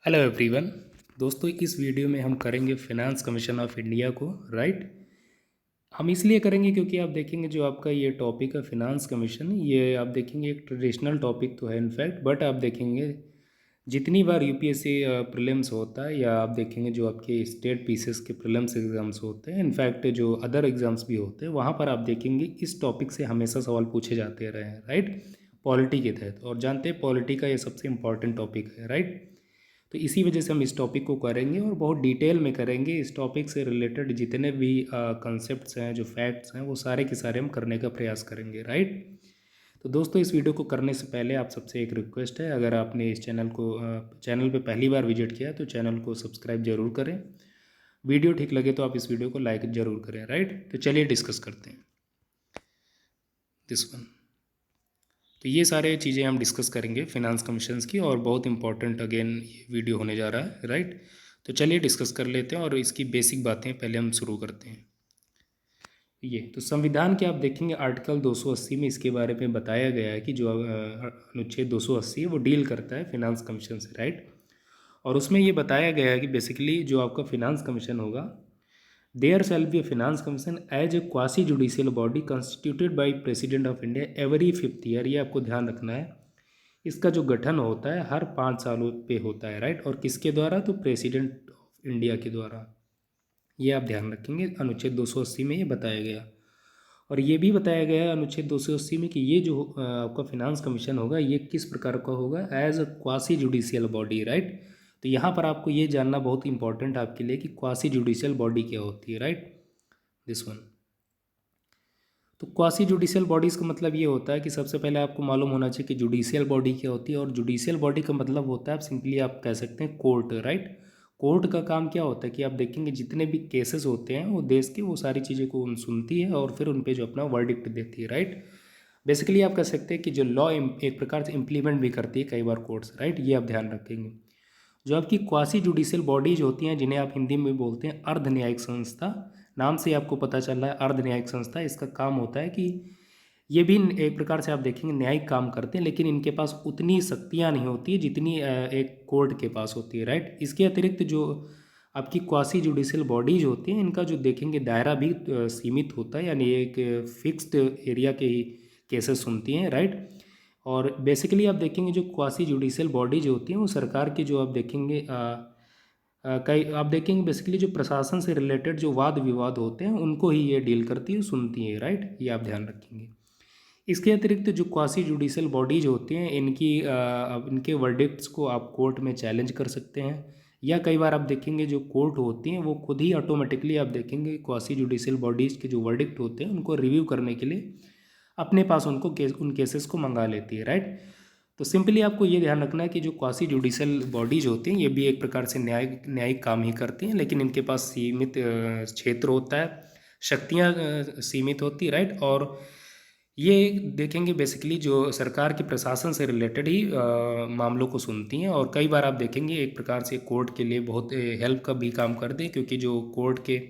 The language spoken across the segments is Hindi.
Hello everyone. दोस्तों, इस वीडियो में हम करेंगे फिनांस कमीशन ऑफ इंडिया को। राइट। हम इसलिए करेंगे क्योंकि आप देखेंगे जो आपका ये टॉपिक है फिनांस कमीशन, ये आप देखेंगे एक ट्रेडिशनल टॉपिक तो है इनफैक्ट, बट आप देखेंगे जितनी बार यूपीएससी प्रीलिम्स होता है या आप देखेंगे जो आपके स्टेट पीसीएस के प्रीलिम्स एग्जाम्स होते हैं, इनफैक्ट जो अदर एग्जाम्स भी होते हैं, वहाँ पर आप देखेंगे इस टॉपिक से हमेशा सवाल पूछे जाते रहे हैं। राइट। पॉलिटी के तहत, और जानते हैं पॉलिटी का ये सबसे इंपॉर्टेंट टॉपिक है। राइट। तो इसी वजह से हम इस टॉपिक को करेंगे और बहुत डिटेल में करेंगे। इस टॉपिक से रिलेटेड जितने भी कंसेप्ट्स हैं, जो फैक्ट्स हैं, वो सारे के सारे हम करने का प्रयास करेंगे। राइट। तो दोस्तों, इस वीडियो को करने से पहले आप सबसे एक रिक्वेस्ट है, अगर आपने इस चैनल पे पहली बार विजिट किया है तो चैनल को सब्सक्राइब जरूर करें। वीडियो ठीक लगे तो आप इस वीडियो को लाइक जरूर करें। राइट। तो चलिए डिस्कस करते हैं दिस वन। तो ये सारे चीज़ें हम डिस्कस करेंगे फिनांस कमीशंस की, और बहुत इंपॉर्टेंट अगेन ये वीडियो होने जा रहा है। राइट। तो चलिए डिस्कस कर लेते हैं और इसकी बेसिक बातें पहले हम शुरू करते हैं। ये तो संविधान के आप देखेंगे आर्टिकल 280 में इसके बारे में बताया गया है कि जो अनुच्छेद 280 है वो डील करता है फिनांस कमीशन से। राइट। और उसमें ये बताया गया है कि बेसिकली जो आपका फिनांस कमीशन होगा, there shall be a finance commission as a quasi judicial body constituted by President of India every 5th year. ये आपको ध्यान रखना है। इसका जो गठन होता है हर 5 सालों पे होता है। राइट। और किसके द्वारा? तो प्रेसिडेंट ऑफ इंडिया के द्वारा। ये आप ध्यान रखेंगे, अनुच्छेद 280 में ये बताया गया। और ये भी बताया गया है अनुच्छेद 280 में कि ये जो आपका फिनांस कमीशन होगा ये किस प्रकार का होगा? As a quasi judicial body. Right. तो यहाँ पर आपको ये जानना बहुत इंपॉर्टेंट आपके लिए कि क्वासी जुडिशियल बॉडी क्या होती है। राइट। This one. तो क्वासी जुडिशियल बॉडीज़ का मतलब ये होता है कि सबसे पहले आपको मालूम होना चाहिए कि जुडिशियल बॉडी क्या होती है। और जुडिशियल बॉडी का मतलब होता है, आप सिंपली आप कह सकते हैं कोर्ट। राइट। कोर्ट का काम क्या होता है कि आप देखेंगे जितने भी केसेस होते हैं वो देश के, वो सारी चीज़ें को सुनती है और फिर उन पे जो अपना वर्डिक्ट देती है। राइट। बेसिकली आप कह सकते हैं कि जो लॉ एक प्रकार से इम्प्लीमेंट भी करती है कई बार कोर्ट्स। राइट। ये आप ध्यान रखेंगे। जो आपकी क्वासी जुडिशियल बॉडीज होती हैं, जिन्हें आप हिंदी में बोलते हैं अर्ध न्यायिक संस्था, नाम से आपको पता चल रहा है अर्ध न्यायिक संस्था, इसका काम होता है कि ये भी एक प्रकार से आप देखेंगे न्यायिक काम करते हैं, लेकिन इनके पास उतनी शक्तियाँ नहीं होती है जितनी एक कोर्ट के पास होती है। राइट। इसके अतिरिक्त जो आपकी क्वासी जुडिशियल बॉडीज होती हैं, इनका जो देखेंगे दायरा भी सीमित होता है, यानी एक फिक्स्ड एरिया के ही केसेस सुनती हैं। राइट। और बेसिकली आप देखेंगे जो क्वासी जुडिशियल बॉडी जो होती हैं वो सरकार की, जो आप देखेंगे कई आप देखेंगे बेसिकली जो प्रशासन से रिलेटेड जो वाद विवाद होते हैं उनको ही ये डील करती है, सुनती है। राइट। ये आप ध्यान रखेंगे। इसके अतिरिक्त जो क्वासी जुडिशियल बॉडीज होती हैं इनके वर्डिक्ट्स को आप कोर्ट में चैलेंज कर सकते हैं, या कई बार आप देखेंगे जो कोर्ट होती हैं वो खुद ही ऑटोमेटिकली आप देखेंगे क्वासी जुडिशियल बॉडीज़ के जो वर्डिक्ट होते हैं उनको रिव्यू करने के लिए अपने पास उन केसेस को मंगा लेती है। राइट। तो सिंपली आपको ये ध्यान रखना है कि जो क्वासी जुडिशियल बॉडीज होती हैं ये भी एक प्रकार से न्यायिक काम ही करती हैं, लेकिन इनके पास सीमित क्षेत्र होता है, शक्तियाँ सीमित होती है। राइट। और ये देखेंगे बेसिकली जो सरकार के प्रशासन से रिलेटेड ही मामलों को सुनती हैं, और कई बार आप देखेंगे एक प्रकार से कोर्ट के लिए बहुत हेल्प का भी काम करते हैं, क्योंकि जो कोर्ट के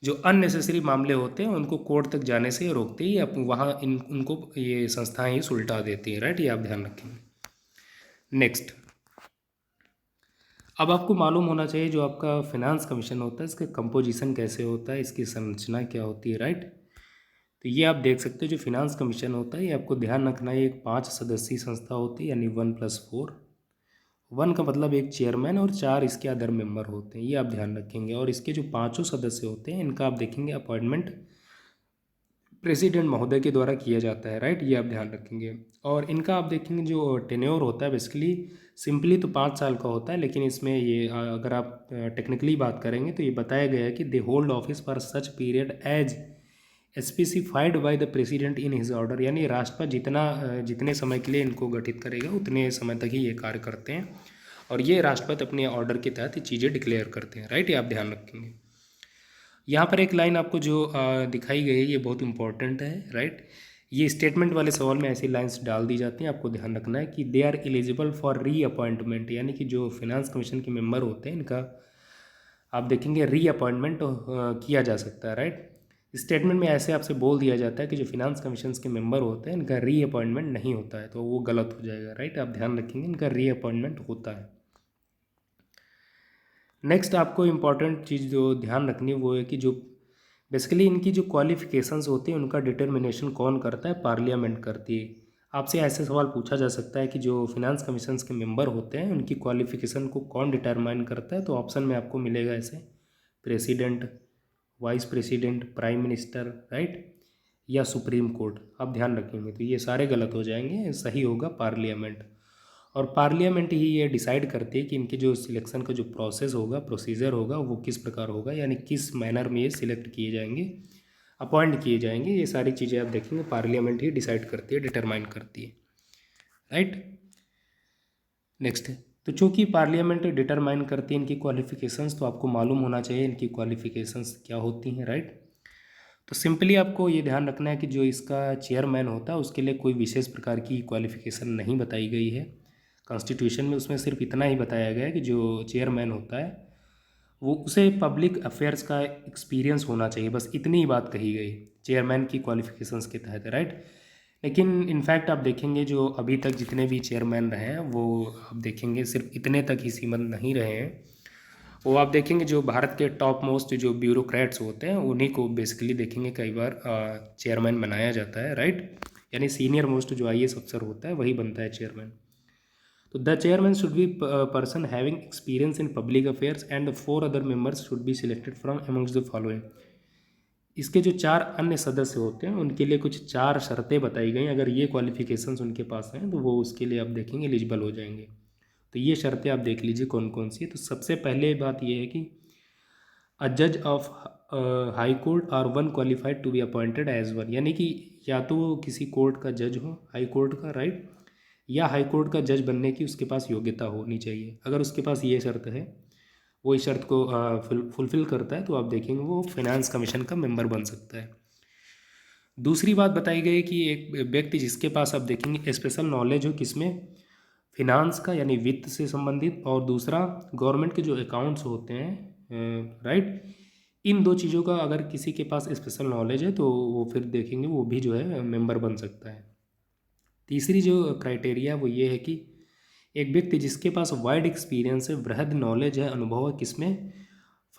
जो अननेसेसरी मामले होते हैं उनको कोर्ट तक जाने से रोकते ही अब वहाँ उनको ये संस्थाएं ही सुलटा देती हैं। राइट। ये आप ध्यान रखेंगे। नेक्स्ट, अब आपको मालूम होना चाहिए जो आपका फिनांस कमीशन होता है इसका कंपोजिशन कैसे होता है, इसकी संरचना क्या होती है। राइट। तो ये आप देख सकते हो जो फिनांस कमीशन होता है ये आपको ध्यान रखना है, एक 5 सदस्यीय संस्था होती है, यानी 1+4। 1 का मतलब एक चेयरमैन और 4 इसके अदर मेंबर होते हैं, ये आप ध्यान रखेंगे। और इसके जो 5 सदस्य होते हैं इनका आप देखेंगे अपॉइंटमेंट प्रेसिडेंट महोदय के द्वारा किया जाता है। राइट। ये आप ध्यान रखेंगे। और इनका आप देखेंगे जो टेन्योर होता है बेसिकली सिंपली तो 5 साल का होता है, लेकिन इसमें ये अगर आप टेक्निकली बात करेंगे तो ये बताया गया है कि they hold office for such period as specified by the President in his order, यानी राष्ट्रपति जितने समय के लिए इनको गठित करेगा उतने समय तक ही ये कार्य करते हैं, और ये राष्ट्रपति अपने ऑर्डर के तहत ये चीज़ें डिक्लेयर करते हैं। राइट। ये आप ध्यान रखेंगे। यहाँ पर एक लाइन आपको जो दिखाई गई है ये बहुत इंपॉर्टेंट है। राइट। ये स्टेटमेंट वाले सवाल में ऐसी लाइंस डाल दी जाती हैं, आपको ध्यान रखना है कि they are eligible for reappointment, यानी कि जो फिनांस कमीशन के मेंबर होते हैं इनका आप देखेंगे री अपॉइंटमेंट किया जा सकता है। राइट। स्टेटमेंट में ऐसे आपसे बोल दिया जाता है कि जो फिनांस कमीशन के मेंबर होते हैं इनका री अपॉइंटमेंट नहीं होता है, तो वो गलत हो जाएगा। राइट। आप ध्यान रखेंगे इनका री अपॉइंटमेंट होता है। नेक्स्ट आपको इम्पॉर्टेंट चीज़ जो ध्यान रखनी है वो है कि जो बेसिकली इनकी जो क्वालिफ़िकेशंस होती हैं उनका डिटर्मिनेशन कौन करता है, पार्लियामेंट करती है। आपसे ऐसे सवाल पूछा जा सकता है कि जो फिनेंस कमीशंस के मेंबर होते हैं उनकी क्वालिफ़िकेशन को कौन डिटरमाइन करता है, तो ऑप्शन में आपको मिलेगा ऐसे president, vice president, prime minister, right, या सुप्रीम कोर्ट। आप ध्यान रखेंगे तो ये सारे गलत हो जाएंगे, सही होगा पार्लियामेंट। और पार्लियामेंट ही ये डिसाइड करती है कि इनके जो सिलेक्शन का जो प्रोसेस होगा, प्रोसीजर होगा, वो किस प्रकार होगा, यानी किस मैनर में ये सिलेक्ट किए जाएंगे, अपॉइंट किए जाएंगे। ये सारी चीज़ें आप देखेंगे पार्लियामेंट ही डिसाइड करती है, डिटरमाइन करती है, राइट। नेक्स्ट, तो चूँकि पार्लियामेंट डिटरमाइन करती है इनकी क्वालिफिकेशंस, तो आपको मालूम होना चाहिए इनकी क्वालिफिकेशंस क्या होती हैं, राइट। तो सिंपली आपको ये ध्यान रखना है कि जो इसका चेयरमैन होता है उसके लिए कोई विशेष प्रकार की क्वालिफिकेशन नहीं बताई गई है कॉन्स्टिट्यूशन में। उसमें सिर्फ इतना ही बताया गया है कि जो चेयरमैन होता है वो उसे पब्लिक अफेयर्स का एक्सपीरियंस होना चाहिए, बस इतनी ही बात कही गई चेयरमैन की क्वालिफिकेशंस के तहत, राइट। लेकिन इनफैक्ट आप देखेंगे जो अभी तक जितने भी चेयरमैन रहे हैं वो आप देखेंगे सिर्फ इतने तक ही सीमित नहीं रहे हैं। वो आप देखेंगे जो भारत के टॉप मोस्ट जो ब्यूरोक्रेट्स होते हैं उन्हीं को बेसिकली देखेंगे कई बार चेयरमैन बनाया जाता है, राइट। यानी सीनियर मोस्ट जो आईएएस अफसर होता है वही बनता है चेयरमैन। तो the chairman should be person having experience in public affairs and the 4 other members should be selected from amongst the following. इसके जो 4 अन्य सदस्य होते हैं उनके लिए कुछ 4 शर्तें बताई गई। अगर ये क्वालिफिकेशंस उनके पास हैं तो वो उसके लिए आप देखेंगे एलिजिबल हो जाएंगे। तो ये शर्तें आप देख लीजिए कौन कौन सी है। तो सबसे पहले बात ये है कि अ जज of high court are one qualified to be appointed as one, यानी कि या तो वो किसी कोर्ट का जज हो, हाई कोर्ट का, राइट, या हाई कोर्ट का जज बनने की उसके पास योग्यता होनी चाहिए। अगर उसके पास ये शर्त है, वो इस शर्त को फुलफिल करता है, तो आप देखेंगे वो फाइनेंस कमीशन का मेंबर बन सकता है। दूसरी बात बताई गई कि एक व्यक्ति जिसके पास आप देखेंगे स्पेशल नॉलेज हो किसमें, फिनांस का यानी वित्त से संबंधित, और दूसरा गवर्नमेंट के जो अकाउंट्स होते हैं, राइट, इन दो चीज़ों का अगर किसी के पास स्पेशल नॉलेज है तो वो फिर देखेंगे वो भी जो है मेंबर बन सकता है। तीसरी जो क्राइटेरिया वो ये है कि एक व्यक्ति जिसके पास वाइड एक्सपीरियंस है, वृहद नॉलेज है, अनुभव है किसमें,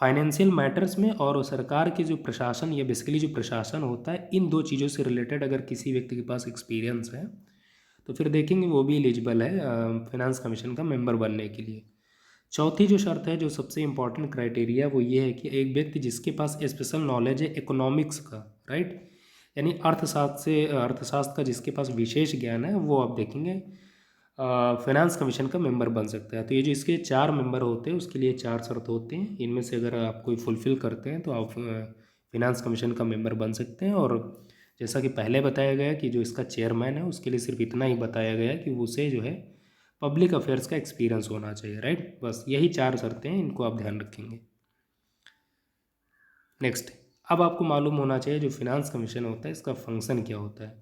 फाइनेंशियल मैटर्स में, और सरकार के जो प्रशासन या बेसिकली जो प्रशासन होता है, इन दो चीज़ों से रिलेटेड अगर किसी व्यक्ति के पास एक्सपीरियंस है तो फिर देखेंगे वो भी एलिजिबल है फाइनेंस कमीशन का मेंबर बनने के लिए। चौथी जो शर्त है, जो सबसे इंपॉर्टेंट क्राइटेरिया, वो ये है कि एक व्यक्ति जिसके पास स्पेशल नॉलेज है इकोनॉमिक्स का, राइट, यानी अर्थशास्त्र का जिसके पास विशेष ज्ञान है, वो आप देखेंगे फाइनेंस कमीशन का मेंबर बन सकता है। तो ये जो इसके 4 मेंबर होते हैं उसके लिए 4 शर्त होते हैं, इनमें से अगर आप कोई फुलफिल करते हैं तो आप फाइनेंस कमीशन का मेंबर बन सकते हैं। और जैसा कि पहले बताया गया कि जो इसका चेयरमैन है उसके लिए सिर्फ इतना ही बताया गया कि उसे जो है पब्लिक अफेयर्स का एक्सपीरियंस होना चाहिए, राइट। बस यही 4 शर्तें हैं, इनको आप ध्यान रखेंगे। नेक्स्ट, अब आपको मालूम होना चाहिए जो फिनांस कमीशन होता है इसका फंक्शन क्या होता है।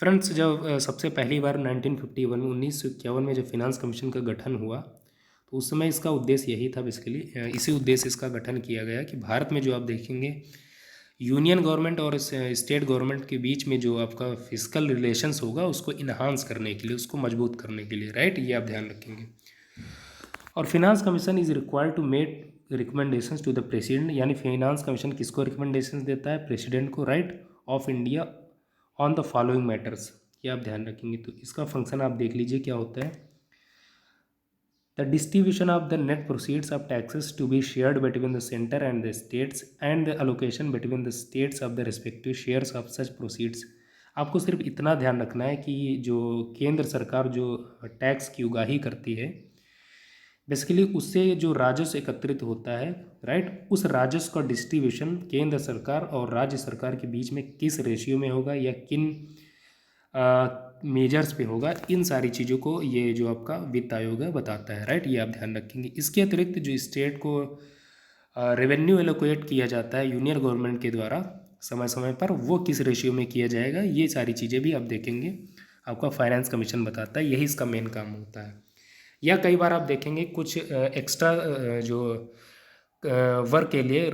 फ्रेंड्स, जब सबसे पहली बार 1951 1951 में जब फिनांस कमीशन का गठन हुआ तो उस समय इसका उद्देश्य यही था, बेसिकली इसी उद्देश्य इसका गठन किया गया कि भारत में जो आप देखेंगे यूनियन गवर्नमेंट और स्टेट गवर्नमेंट के बीच में जो आपका फिजिकल रिलेशंस होगा उसको इन्हांस करने के लिए, उसको मजबूत करने के लिए, राइट, ये आप ध्यान रखेंगे। और finance commission is required to make recommendations to the President, यानी फिनांस कमीशन किसको रिकमेंडेशंस देता है, प्रेसिडेंट को, right, of India on the following matters, ये आप ध्यान रखेंगे। तो इसका फंक्शन आप देख लीजिए क्या होता है। The distribution of the net proceeds of taxes to be shared between the centre and the states and the allocation between the states of the respective shares of such proceeds. आपको सिर्फ इतना ध्यान रखना है कि जो केंद्र सरकार जो टैक्स की उगाही करती है, बेसिकली उससे जो राजस्व एकत्रित होता है, राइट, उस राजस्व का डिस्ट्रीब्यूशन केंद्र सरकार और राज्य सरकार के बीच में किस रेशियो में होगा या किन मेजर्स पे होगा, इन सारी चीज़ों को ये जो आपका वित्त आयोग है बताता है, राइट, ये आप ध्यान रखेंगे। इसके अतिरिक्त जो स्टेट को रेवेन्यू एलोकेट किया जाता है यूनियन गवर्नमेंट के द्वारा समय समय पर, वो किस रेशियो में किया जाएगा, ये सारी चीज़ें भी आप देखेंगे, आपका फाइनेंस कमीशन बताता है, यही इसका मेन काम होता है। या कई बार आप देखेंगे कुछ एक्स्ट्रा जो वर्क के लिए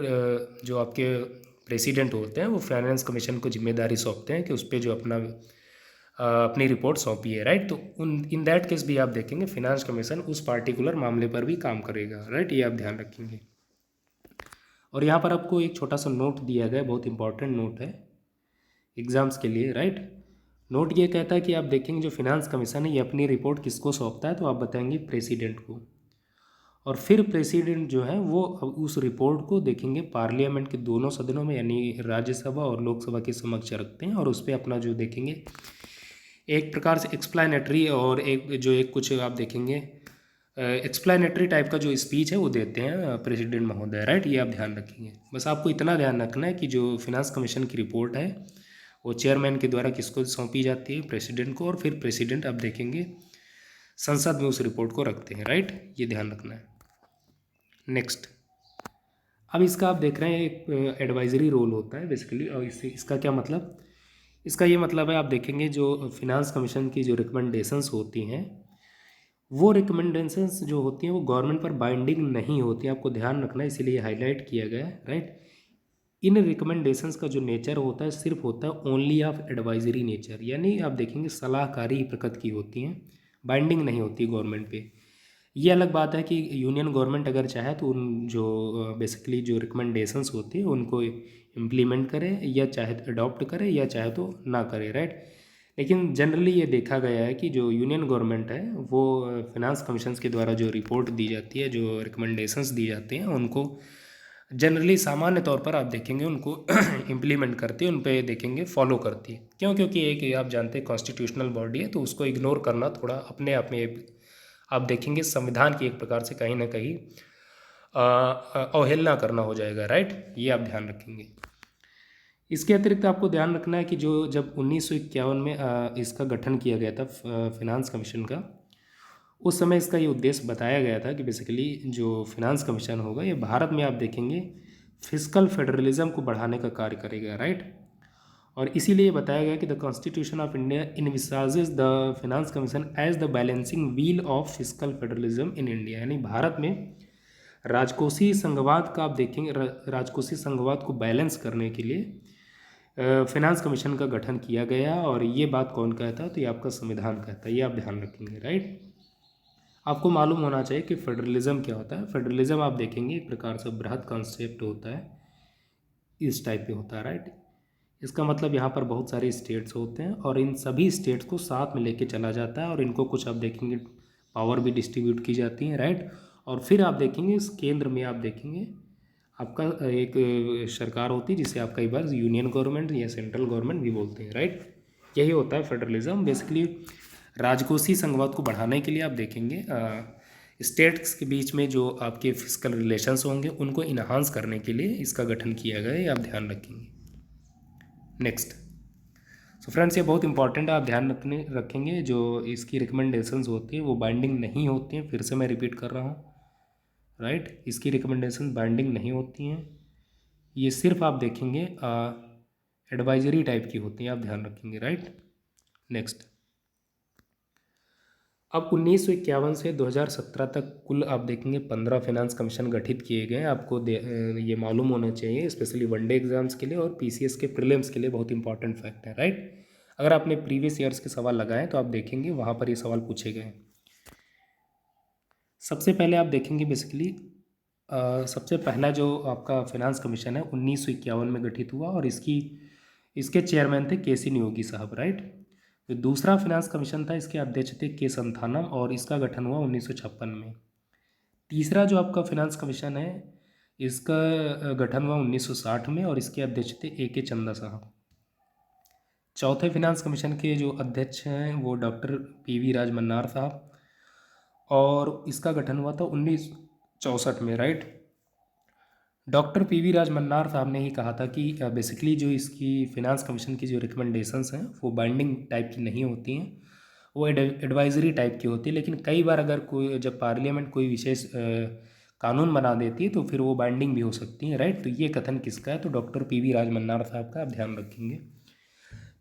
जो आपके प्रेसिडेंट होते हैं वो फाइनेंस कमीशन को जिम्मेदारी सौंपते हैं कि उस पर जो अपना अपनी रिपोर्ट सौंपी है, राइट। तो उन इन दैट केस भी आप देखेंगे फिनांस कमीशन उस पार्टिकुलर मामले पर भी काम करेगा, राइट। ये आप ध्यान रखेंगे। और यहाँ पर आपको एक छोटा सा नोट दिया गया है, बहुत इंपॉर्टेंट नोट है एग्जाम्स के लिए, राइट। नोट ये कहता है कि आप देखेंगे जो फिनांस कमीशन है ये अपनी रिपोर्ट किसको सौंपता है, तो आप बताएंगे प्रेसिडेंट को। और फिर प्रेसिडेंट जो है वो अब उस रिपोर्ट को देखेंगे पार्लियामेंट के दोनों सदनों में यानी राज्यसभा और लोकसभा के समक्ष रखते हैं, और उस पर अपना जो देखेंगे एक प्रकार से एक्सप्लेनेटरी और एक कुछ आप देखेंगे एक्सप्लेनेटरी टाइप का जो स्पीच है वो देते हैं प्रेसिडेंट महोदय, राइट। ये आप ध्यान रखेंगे। बस आपको इतना ध्यान रखना है कि जो फिनांस कमीशन की रिपोर्ट है वो चेयरमैन के द्वारा किसको सौंपी जाती है, प्रेसिडेंट को, और फिर प्रेसिडेंट आप देखेंगे संसद में उस रिपोर्ट को रखते हैं, राइट। ये ध्यान रखना है। नेक्स्ट, अब इसका आप देख रहे हैं एक एडवाइजरी रोल होता है बेसिकली, और इसका क्या मतलब, इसका ये मतलब है आप देखेंगे जो फिनांस कमीशन की जो रिकमेंडेशंस होती हैं वो रिकमेंडेशंस जो होती हैं वो गवर्नमेंट पर बाइंडिंग नहीं होती, आपको ध्यान रखना है, इसीलिए हाईलाइट किया गया है, राइट। इन रिकमेंडेशंस का जो नेचर होता है सिर्फ होता है ओनली ऑफ एडवाइजरी नेचर, यानी आप देखेंगे सलाहकारी प्रकृति की होती हैं, बाइंडिंग नहीं होती गवर्नमेंट पे। ये अलग बात है कि यूनियन गवर्नमेंट अगर चाहे तो उन जो बेसिकली जो रिकमेंडेशंस होती हैं उनको इम्प्लीमेंट करे, या चाहे तो अडॉप्ट करे या चाहे तो ना करे, राइट। लेकिन जनरली ये देखा गया है कि जो यूनियन गवर्नमेंट है वो फिनांस कमीशंस के द्वारा जो रिपोर्ट दी जाती है, जो रिकमेंडेशंस दी जाती हैं, उनको जनरली सामान्य तौर पर आप देखेंगे उनको इम्प्लीमेंट करती है, उन पे देखेंगे फॉलो करती है। क्यों? क्योंकि एक आप जानते हैं कॉन्स्टिट्यूशनल बॉडी है, तो उसको इग्नोर करना थोड़ा अपने आप में आप देखेंगे संविधान की एक प्रकार से कहीं ना कहीं अवहेलना करना हो जाएगा, राइट। ये आप ध्यान रखेंगे। इसके अतिरिक्त आपको ध्यान रखना है कि जो जब 1951 में इसका गठन किया गया था फिनांस कमीशन का, उस समय इसका ये उद्देश्य बताया गया था कि बेसिकली जो फिनांस कमीशन होगा ये भारत में आप देखेंगे फिस्कल फेडरलिज्म को बढ़ाने का कार्य करेगा, राइट। और इसीलिए बताया गया कि the constitution of India envisages the finance commission as the balancing wheel of fiscal federalism in India, यानी भारत में राजकोषीय संघवाद का आप देखेंगे राजकोषीय संघवाद को बैलेंस करने के लिए फिनांस कमीशन का गठन किया गया। और ये बात कौन कहता है, तो ये आपका संविधान कहता है, ये आप ध्यान रखेंगे, राइट। आपको मालूम होना चाहिए कि फेडरलिज्म क्या होता है। फेडरलिज्म आप देखेंगे एक प्रकार से बृहद कॉन्सेप्ट होता है, इस टाइप पे होता है, राइट। इसका मतलब यहाँ पर बहुत सारे स्टेट्स होते हैं और इन सभी स्टेट्स को साथ में लेके चला जाता है, और इनको कुछ आप देखेंगे पावर भी डिस्ट्रीब्यूट की जाती है, राइट। और फिर आप देखेंगे इस केंद्र में आप देखेंगे आपका एक सरकार होती है जिसे आप कई बार यूनियन गवर्नमेंट या सेंट्रल गवर्नमेंट भी बोलते हैं, राइट। यही होता है फेडरलिज्म। बेसिकली राजकोषीय संघवाद को बढ़ाने के लिए आप देखेंगे स्टेट्स के बीच में जो आपके फिजिकल रिलेशंस होंगे उनको इन्हांस करने के लिए इसका गठन किया गया है, ये आप ध्यान रखेंगे। नेक्स्ट, सो फ्रेंड्स ये बहुत इंपॉर्टेंट है, आप ध्यान रखेंगे जो इसकी रिकमेंडेशंस होती हैं वो बाइंडिंग नहीं होती हैं, फिर से मैं रिपीट कर रहा हूँ, राइट। इसकी रिकमेंडेशन बाइंडिंग नहीं होती हैं, ये सिर्फ आप देखेंगे एडवाइजरी टाइप की होती हैं, आप ध्यान रखेंगे, राइट। नेक्स्ट, अब 1951 से 2017 तक कुल आप देखेंगे 15 फिनांस कमीशन गठित किए गए हैं। आपको ये मालूम होना चाहिए, स्पेशली वनडे एग्जाम्स के लिए और पीसीएस के प्रीलिम्स के लिए बहुत इंपॉर्टेंट फैक्ट है, राइट। अगर आपने प्रीवियस ईयर्स के सवाल लगाए तो आप देखेंगे वहाँ पर ये सवाल पूछे गए हैं। सबसे पहले आप देखेंगे बेसिकली सबसे पहला जो आपका फिनांस कमीशन है 1951 में गठित हुआ, और इसके चेयरमैन थे के.सी. नियोगी साहब, राइट। जो दूसरा फिनांस कमीशन था इसके अध्यक्ष थे के. संथानम, और इसका गठन हुआ 1956 में। तीसरा जो आपका फिनांस कमीशन है इसका गठन हुआ 1960 में, और इसके अध्यक्ष थे ए.के. चंदा साहब। चौथे फिनांस कमीशन के जो अध्यक्ष हैं वो डॉक्टर पी.वी. राजमन्नार साहब, और इसका गठन हुआ था 1964 में, राइट। Doctor PV. राजमन्नार साहब ने ही कहा था कि बेसिकली जो इसकी फिनांस कमीशन की जो रिकमेंडेशंस हैं वो बाइंडिंग टाइप की नहीं होती हैं, वो एडवाइजरी टाइप की होती है। लेकिन कई बार अगर कोई जब पार्लियामेंट कोई विशेष कानून बना देती है तो फिर वो बाइंडिंग भी हो सकती है, राइट। तो ये कथन किसका है, तो डॉक्टर पी.वी. राजमन्नार साहब का, आप ध्यान रखेंगे।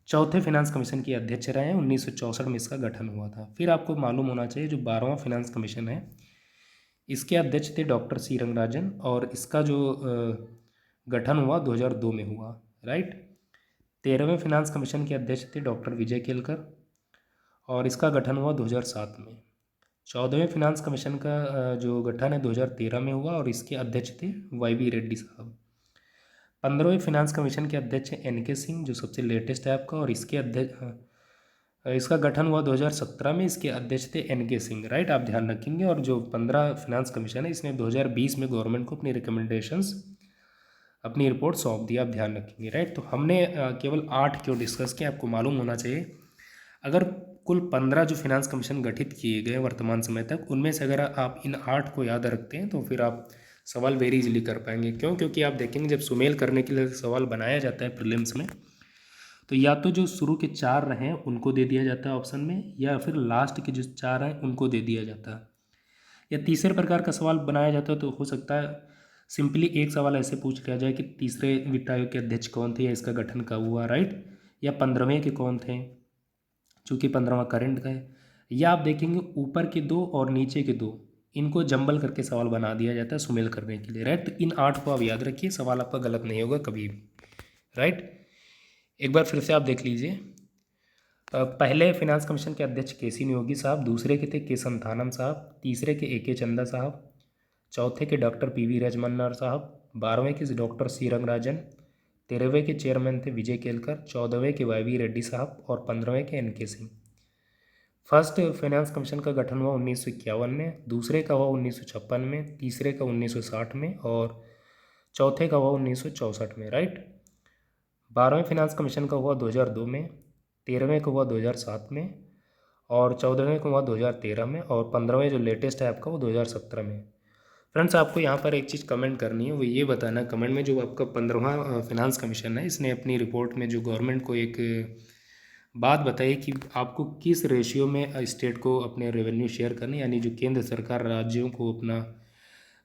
चौथे फिनांस कमीशन के अध्यक्ष रहे हैं, 1964 में इसका गठन हुआ था। फिर आपको मालूम होना चाहिए जो 12वां फिनांस कमीशन है इसके अध्यक्ष थे डॉक्टर सी रंगराजन, और इसका जो गठन हुआ 2002 में हुआ, राइट। 13वें फिनांस कमीशन के अध्यक्ष थे डॉक्टर विजय केलकर, और इसका गठन हुआ 2007 में। 14वें फिनांस कमीशन का जो गठन है 2013 में हुआ और इसके अध्यक्ष थे YV रेड्डी साहब। 15वें फिनांस कमीशन के अध्यक्ष हैं NK सिंह, जो सबसे लेटेस्ट है आपका, और इसके अध्यक्ष इसका गठन हुआ 2017 में, इसके अध्यक्ष थे NK सिंह, राइट, आप ध्यान रखेंगे। और जो 15 फिनांस कमीशन है इसने 2020 में गवर्नमेंट को अपनी रिकमेंडेशंस, अपनी रिपोर्ट सौंप दी, आप ध्यान रखेंगे, राइट। तो हमने केवल 8 क्यों डिस्कस किया, आपको मालूम होना चाहिए। अगर कुल 15 जो फिनांस कमीशन गठित किए गए वर्तमान समय तक, उनमें से अगर आप इन 8 को याद रखते हैं तो फिर आप सवाल वेरी इजीली कर पाएंगे। क्यों? क्योंकि आप देखेंगे जब सुमेल करने के लिए सवाल बनाया जाता है प्रीलिम्स में, तो या तो जो शुरू के 4 रहे उनको दे दिया जाता है ऑप्शन में, या फिर लास्ट के जो 4 हैं उनको दे दिया जाता है, या तीसरे प्रकार का सवाल बनाया जाता है। तो हो सकता है सिंपली एक सवाल ऐसे पूछ लिया जाए कि तीसरे वित्त आयोग के अध्यक्ष कौन थे या इसका गठन कब हुआ, राइट, या 15वें के कौन थे, चूँकि 15वां करंट का है। या आप देखेंगे ऊपर के 2 और नीचे के 2, इनको जंबल करके सवाल बना दिया जाता है सुमेल करने के लिए, राइट। तो इन 8 को आप याद रखिए, सवाल आपका गलत नहीं होगा कभी भी, राइट। एक बार फिर से आप देख लीजिए। पहले फिनांस कमीशन के अध्यक्ष KC नियोगी साहब, दूसरे के थे K संथानम साहब, तीसरे के AK चंदा साहब, चौथे के डॉक्टर PV राजमन्नार साहब, 12वें के डॉक्टर C रंगराजन, 13वें के चेयरमैन थे विजय केलकर, 14वें के YV रेड्डी साहब और 15वें के NK Singh. First finance commission का गठन हुआ 1951 में, दूसरे का हुआ 1956 में, तीसरे का 1960 में और चौथे का हुआ 1964 में, राइट। 12वें फिनांस कमीशन का हुआ 2002 में, 13वें का हुआ 2007 में और 14वें का हुआ 2013 में और 15वें जो लेटेस्ट है आपका वो 2017 में। फ्रेंड्स, आपको यहाँ पर एक चीज़ कमेंट करनी है, वो ये बताना कमेंट में, जो आपका 15वां फिनांस कमीशन है इसने अपनी रिपोर्ट में जो गवर्नमेंट को एक बात बताइए कि आपको किस रेशियो में स्टेट को अपने रेवेन्यू शेयर करनी, यानी जो केंद्र सरकार राज्यों को अपना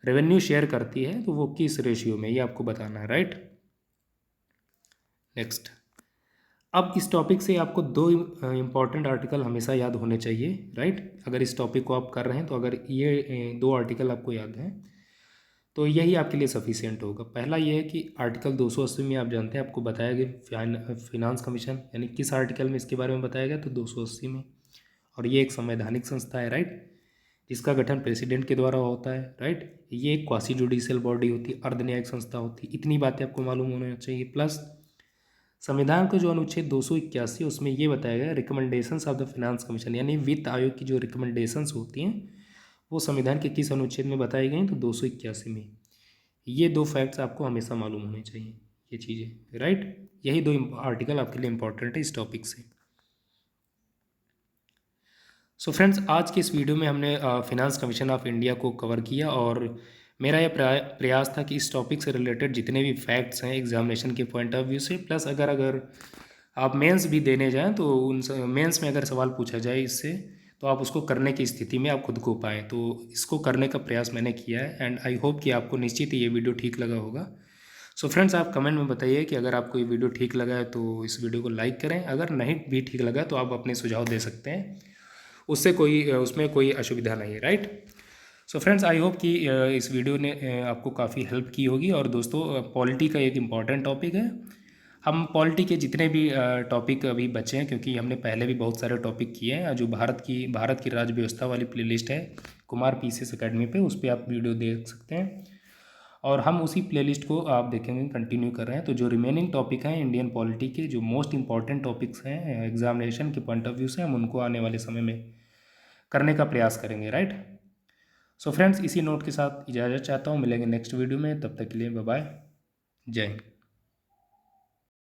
रेवेन्यू शेयर करती है तो वो किस रेशियो में, ये आपको बताना है, राइट। नेक्स्ट, अब इस टॉपिक से आपको 2 इम्पॉर्टेंट आर्टिकल हमेशा याद होने चाहिए, राइट। अगर इस टॉपिक को आप कर रहे हैं तो अगर ये 2 आर्टिकल आपको याद हैं तो यही आपके लिए सफिशिएंट होगा। पहला ये है कि आर्टिकल 280 में आप जानते हैं आपको बताया गया फिनांस कमीशन, यानी किस आर्टिकल में इसके बारे में बताया गया, तो 280 में। और ये एक संवैधानिक संस्था है, राइट, जिसका गठन प्रेसिडेंट के द्वारा होता है, राइट। ये एक क्वासी जुडिशियल बॉडी होती है, अर्ध न्यायिक संस्था होती है। इतनी बातें आपको मालूम होना चाहिए। प्लस संविधान का जो अनुच्छेद 281 उसमें ये बताया गया recommendations of the finance commission, यानी वित्त आयोग की जो रिकमेंडेशंस होती हैं वो संविधान के किस अनुच्छेद में बताई गई, तो 281 में। ये 2 फैक्ट्स आपको हमेशा मालूम होने चाहिए, ये चीज़ें, राइट। यही 2 आर्टिकल आपके लिए इंपॉर्टेंट है इस टॉपिक से। सो फ्रेंड्स, आज के इस वीडियो में हमने फिनांस कमीशन ऑफ इंडिया को कवर किया और मेरा यह प्रयास था कि इस टॉपिक से रिलेटेड जितने भी फैक्ट्स हैं एग्जामिनेशन के पॉइंट ऑफ व्यू से, प्लस अगर आप मेंस भी देने जाएं तो उन मेंस में अगर सवाल पूछा जाए इससे तो आप उसको करने की स्थिति में आप खुद को पाएँ, तो इसको करने का प्रयास मैंने किया है एंड आई होप कि आपको निश्चित ही ये वीडियो ठीक लगा होगा। सो फ्रेंड्स, आप कमेंट में बताइए कि अगर आपको ये वीडियो ठीक लगा है तो इस वीडियो को लाइक करें, अगर नहीं भी ठीक लगा तो आप अपने सुझाव दे सकते हैं, उससे उसमें कोई असुविधा नहीं है, right. So friends, I hope कि इस वीडियो ने आपको काफ़ी हेल्प की होगी। और दोस्तों, पॉलिटी का एक इम्पॉर्टेंट टॉपिक है, हम पॉलिटी के जितने भी टॉपिक अभी बचे हैं, क्योंकि हमने पहले भी बहुत सारे टॉपिक किए हैं, जो भारत की राज्य व्यवस्था वाली प्लेलिस्ट है कुमार PCS अकेडमी पे, उस पर आप वीडियो देख सकते हैं और हम उसी प्लेलिस्ट को आप देखेंगे कंटिन्यू कर रहे हैं। तो जो रिमेनिंग टॉपिक हैं इंडियन पॉलिटी के, जो मोस्ट इंपॉर्टेंट टॉपिक्स हैं एग्जामिनेशन के पॉइंट ऑफ व्यू से, हम उनको आने वाले समय में करने का प्रयास करेंगे, राइट। सो फ्रेंड्स, इसी नोट के साथ इजाज़त चाहता हूँ, मिलेंगे नेक्स्ट वीडियो में, तब तक के लिए बाय बाय, जय हिंद।